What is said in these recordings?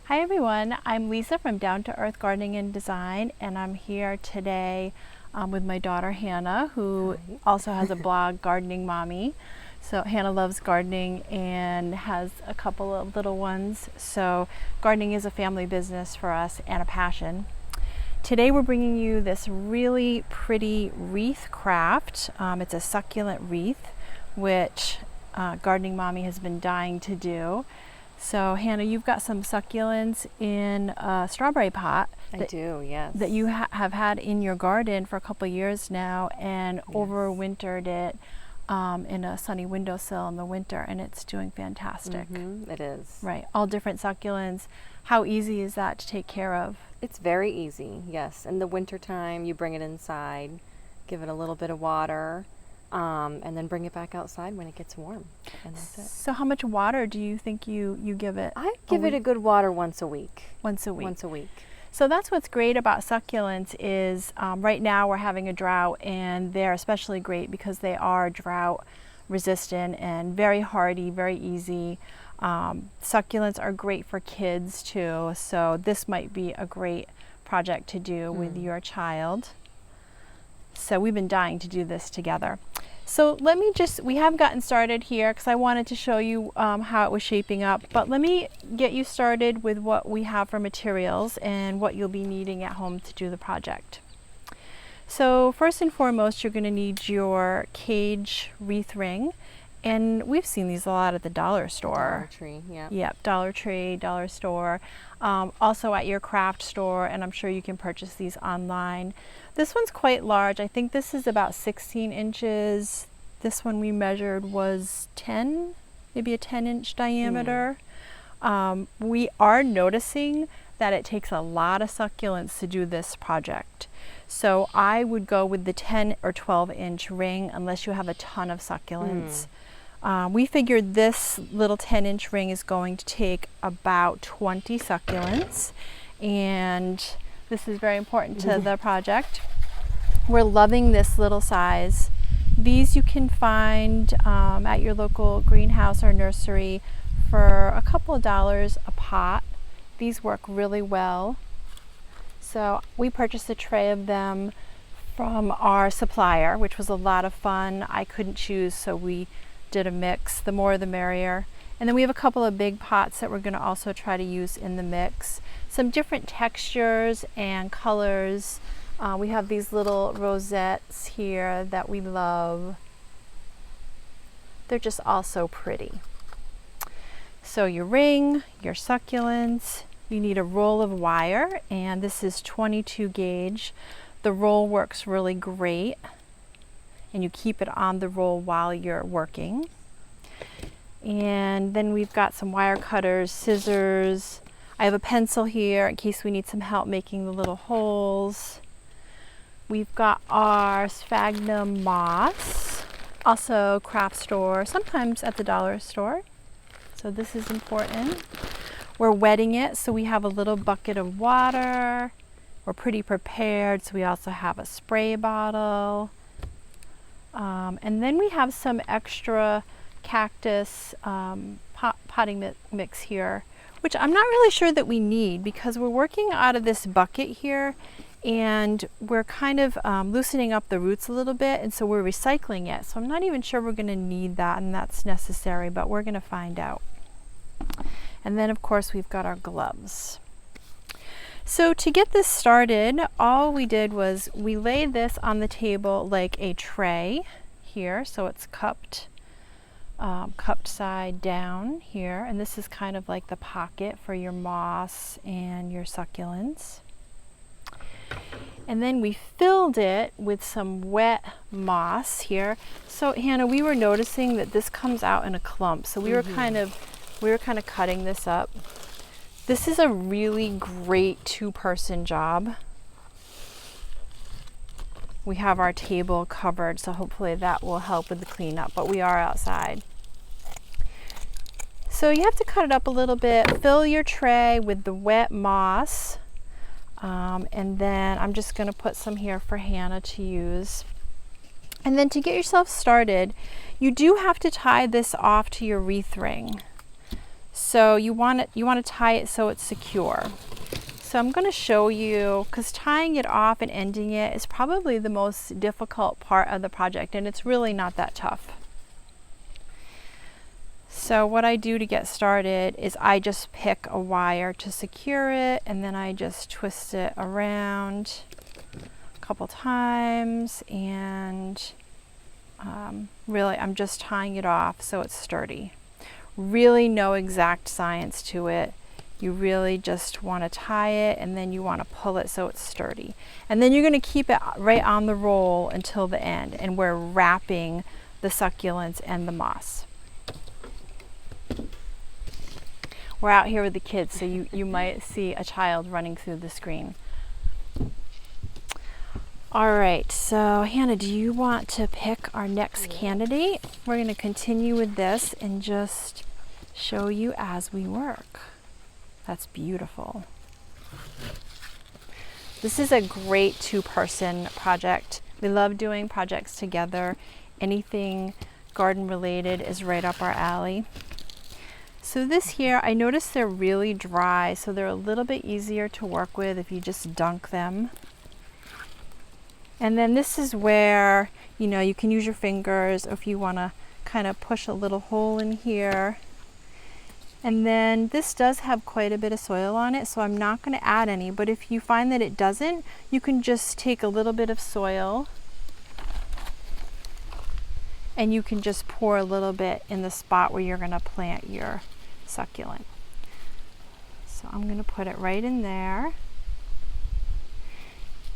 Hi everyone, I'm Lisa from Down to Earth Gardening and Design, and I'm here today with my daughter Hannah, who also has a blog, Gardening Mommy. So Hannah loves gardening and has a couple of little ones. So gardening is a family business for us and a passion. Today we're bringing you this really pretty wreath craft. It's a succulent wreath, which Gardening Mommy has been dying to do. So Hannah, you've got some succulents in a strawberry pot. I do, yes. That you have had in your garden for a couple of years now, and overwintered it in a sunny windowsill in the winter, and it's doing fantastic. It is. Right, all different succulents. How easy is that to take care of? It's very easy, yes. In the wintertime, you bring it inside, give it a little bit of water, and then bring it back outside when it gets warm. And that's it. So how much water do you think you give it? I give it a good water once a week. Once a week. Once a week. So that's what's great about succulents is right now we're having a drought, and they're especially great because they are drought resistant and very hardy, very easy. Succulents are great for kids too, so this might be a great project to do with your child. So we've been dying to do this together. So we have gotten started here because I wanted to show you how it was shaping up, but let me get you started with what we have for materials and what you'll be needing at home to do the project. So first and foremost, you're going to need your cage wreath ring, and we've seen these a lot at the dollar store. Dollar Tree, yeah. Yep, Dollar Tree, dollar store, also at your craft store, and I'm sure you can purchase these online. This one's quite large. I think this is about 16 inches. This one we measured was 10, maybe a 10-inch diameter. We are noticing that it takes a lot of succulents to do this project. So I would go with the 10 or 12-inch ring unless you have a ton of succulents. We figured this little 10-inch ring is going to take about 20 succulents, and this is very important to the project. We're loving this little size. These you can find at your local greenhouse or nursery for a couple of dollars a pot. These work really well. So we purchased a tray of them from our supplier, which was a lot of fun. I couldn't choose, so we did a mix. The more the merrier. And then we have a couple of big pots that we're going to also try to use in the mix. Some different textures and colors. We have these little rosettes here that we love. They're just all so pretty. So your ring, your succulents, you need a roll of wire, and this is 22 gauge. The roll works really great, and you keep it on the roll while you're working. And then we've got some wire cutters, scissors. I have a pencil here in case we need some help making the little holes. We've got our sphagnum moss, also craft store, sometimes at the dollar store. So this is important. We're wetting it, so we have a little bucket of water. We're pretty prepared, so we also have a spray bottle. And then we have some extra cactus potting mix here, which I'm not really sure that we need because we're working out of this bucket here, and we're kind of loosening up the roots a little bit, and so we're recycling it. So I'm not even sure we're going to need that and that's necessary, but we're going to find out. And then of course we've got our gloves. So to get this started, all we did was we laid this on the table like a tray here, so it's cupped side down here, and this is kind of like the pocket for your moss and your succulents. And then we filled it with some wet moss here. So Hannah, we were noticing that this comes out in a clump, so we were kind of cutting this up. This is a really great two-person job. We have our table covered, so hopefully that will help with the cleanup, but we are outside. So you have to cut it up a little bit, fill your tray with the wet moss, and then I'm just going to put some here for Hannah to use. And then to get yourself started, you do have to tie this off to your wreath ring. So you want to tie it so it's secure. So I'm going to show you, because tying it off and ending it is probably the most difficult part of the project, and it's really not that tough. So what I do to get started is I just pick a wire to secure it, and then I just twist it around a couple times, and really I'm just tying it off so it's sturdy. Really no exact science to it. You really just want to tie it, and then you want to pull it so it's sturdy. And then you're going to keep it right on the roll until the end, and we're wrapping the succulents and the moss. We're out here with the kids, so you might see a child running through the screen. All right, so Hannah, do you want to pick our next candidate? We're going to continue with this and just show you as we work. That's beautiful. This is a great two-person project. We love doing projects together. Anything garden related is right up our alley. So this here, I noticed they're really dry, so they're a little bit easier to work with if you just dunk them. And then this is where, you can use your fingers, or if you want to kind of push a little hole in here. And then this does have quite a bit of soil on it, so I'm not going to add any, but if you find that it doesn't, you can just take a little bit of soil and you can just pour a little bit in the spot where you're going to plant your succulent. So I'm going to put it right in there.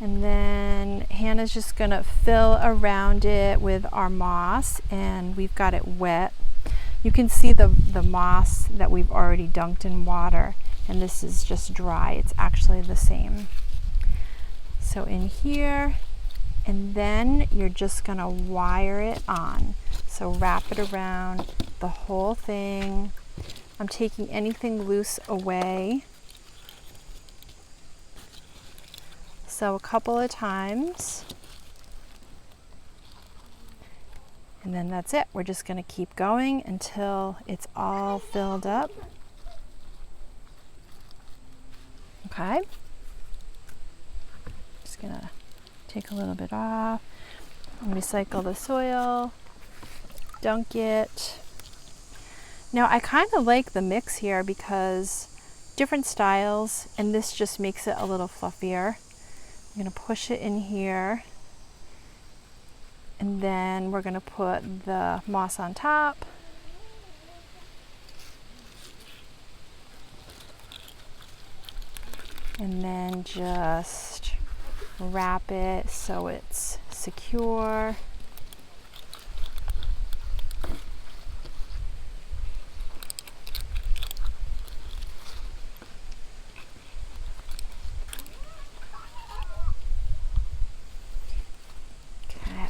And then Hannah's just going to fill around it with our moss, and we've got it wet. You can see the moss that we've already dunked in water, and this is just dry. It's actually the same. So in here, and then you're just gonna wire it on. So wrap it around the whole thing. I'm taking anything loose away. So a couple of times. And then that's it. We're just going to keep going until it's all filled up. Okay. Just going to take a little bit off. Recycle the soil. Dunk it. Now I kind of like the mix here because different styles, and this just makes it a little fluffier. I'm going to push it in here. And then we're going to put the moss on top. And then just wrap it so it's secure.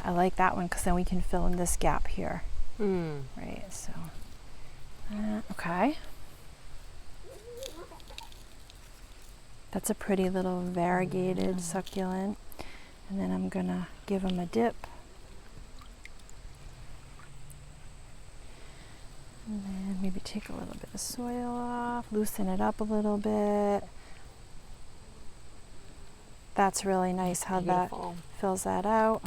I like that one because then we can fill in this gap here. Right, so, okay. That's a pretty little variegated succulent. And then I'm gonna give them a dip. And then maybe take a little bit of soil off, loosen it up a little bit. That's really nice how Beautiful. that fills that out.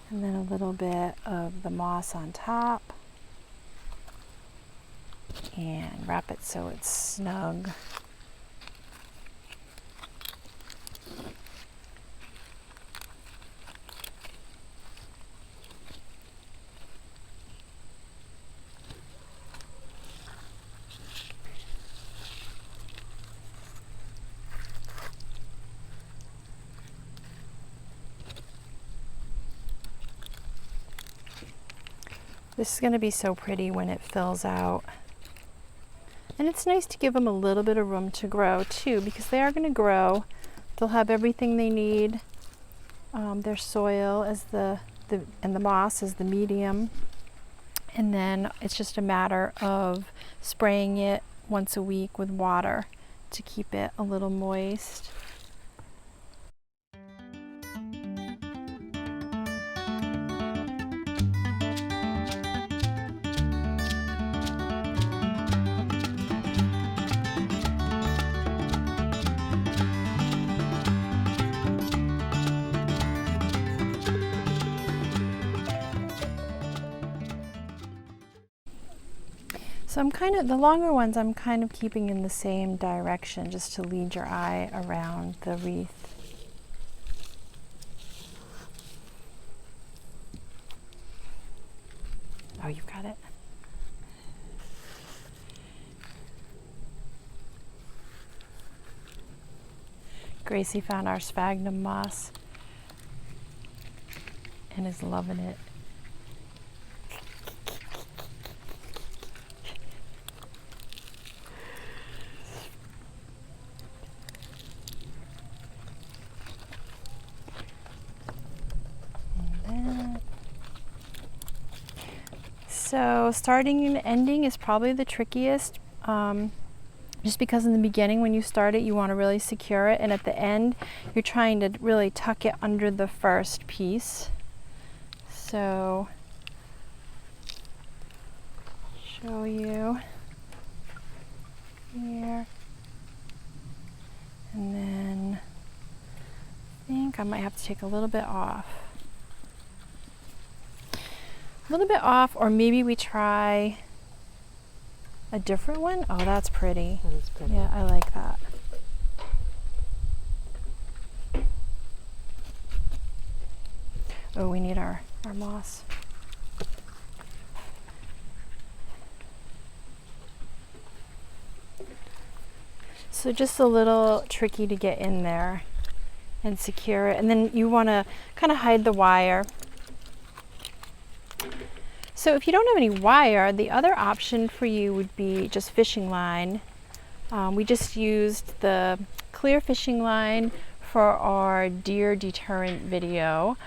And then a little bit of the moss on top. And wrap it so it's snug. This is going to be so pretty when it fills out. And it's nice to give them a little bit of room to grow too, because they are going to grow. They'll have everything they need. Their soil as and the moss is the medium. And then it's just a matter of spraying it once a week with water to keep it a little moist. So I'm kind of, the longer ones I'm kind of keeping in the same direction just to lead your eye around the wreath. Oh, you've got it. Gracie found our sphagnum moss and is loving it. So starting and ending is probably the trickiest, just because in the beginning when you start it you want to really secure it, and at the end you're trying to really tuck it under the first piece. So show you here, and then I think I might have to take a little bit off. A little bit off, or maybe we try a different one. Oh, that's pretty. That is pretty. Yeah, I like that. Oh, we need our moss. So just a little tricky to get in there and secure it. And then you want to kind of hide the wire. So if you don't have any wire, the other option for you would be just fishing line. We just used the clear fishing line for our deer deterrent video,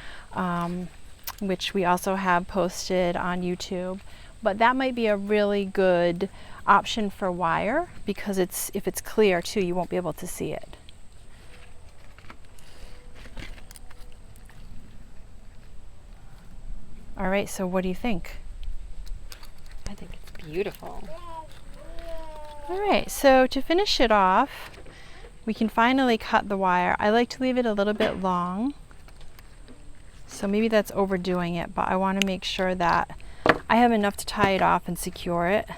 which we also have posted on YouTube. But that might be a really good option for wire, because if it's clear too, you won't be able to see it. All right, so what do you think? I think it's beautiful. All right, so to finish it off, we can finally cut the wire. I like to leave it a little bit long, so maybe that's overdoing it, but I want to make sure that I have enough to tie it off and secure it.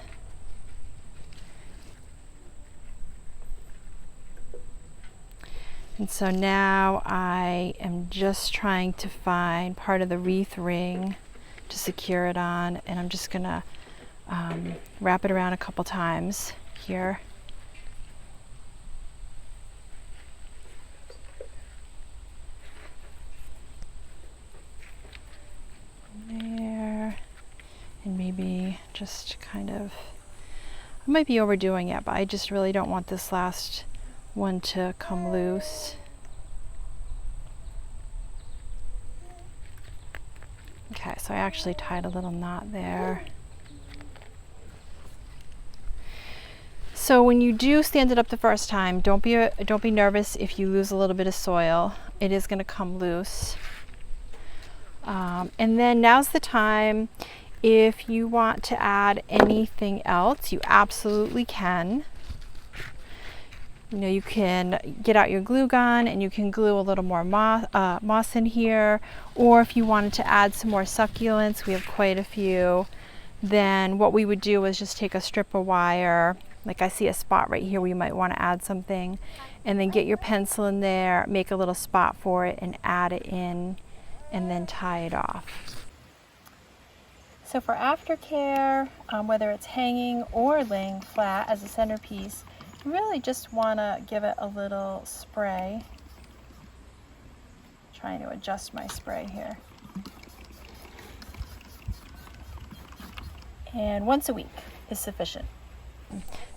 And so now I am just trying to find part of the wreath ring to secure it on, and I'm just gonna wrap it around a couple times here. There, and maybe just kind of, I might be overdoing it, but I just really don't want this last one to come loose. Okay, so I actually tied a little knot there. So when you do stand it up the first time, don't be nervous if you lose a little bit of soil. It is going to come loose. And then now's the time. If you want to add anything else, you absolutely can. You know, you can get out your glue gun and you can glue a little more moss in here. Or if you wanted to add some more succulents, we have quite a few, then what we would do is just take a strip of wire. Like I see a spot right here where you might want to add something, and then get your pencil in there, make a little spot for it and add it in, and then tie it off. So for aftercare, whether it's hanging or laying flat as a centerpiece, you really just want to give it a little spray. Trying to adjust my spray here. And once a week is sufficient.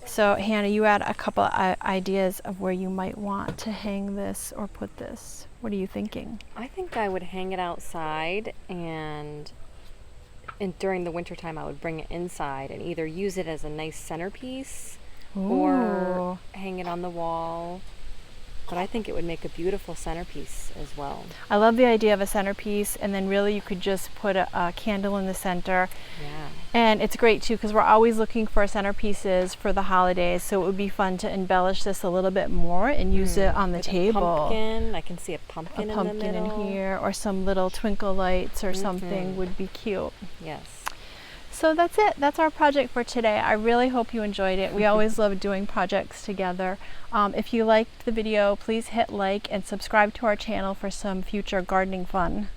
So Hannah, you had a couple ideas of where you might want to hang this or put this. What are you thinking? I think I would hang it outside, and during the wintertime I would bring it inside and either use it as a nice centerpiece or hang it on the wall. But I think it would make a beautiful centerpiece as well. I love the idea of a centerpiece, and then really you could just put a candle in the center. Yeah. And it's great too, because we're always looking for centerpieces for the holidays, so it would be fun to embellish this a little bit more and use it on the Like table. A pumpkin. I can see a pumpkin, A pumpkin in the middle. in here, or some little twinkle lights or something would be cute. Yes. So that's it. That's our project for today. I really hope you enjoyed it. We always love doing projects together. If you liked the video, please hit like and subscribe to our channel for some future gardening fun.